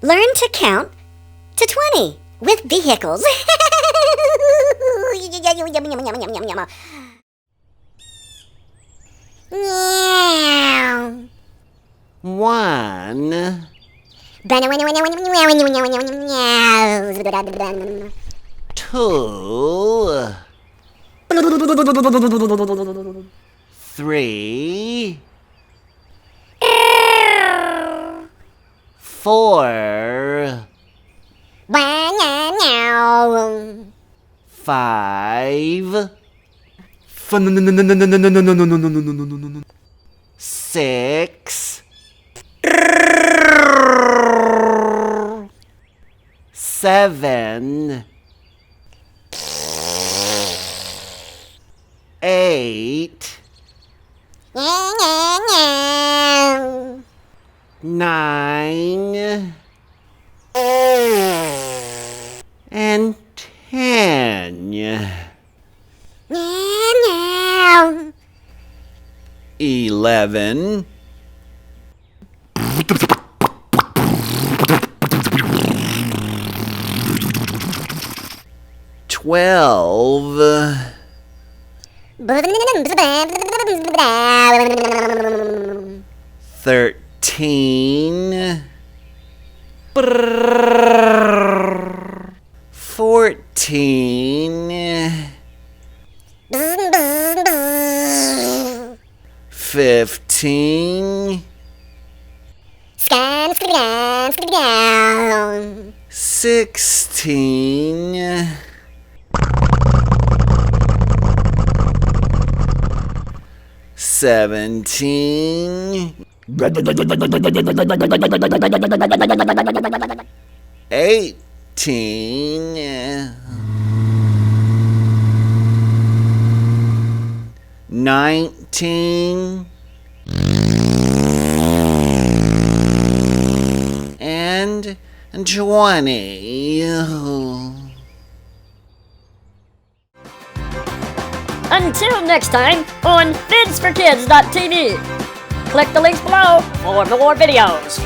Learn to count to 20 with vehicles. One, two, three, four, five, six, seven, eight, nine, and 10. 11, 12, 13, 14, 15, 16, 17, 18, 19, and 20. Until next time on vidsforkids.tv. Click the links below for more videos.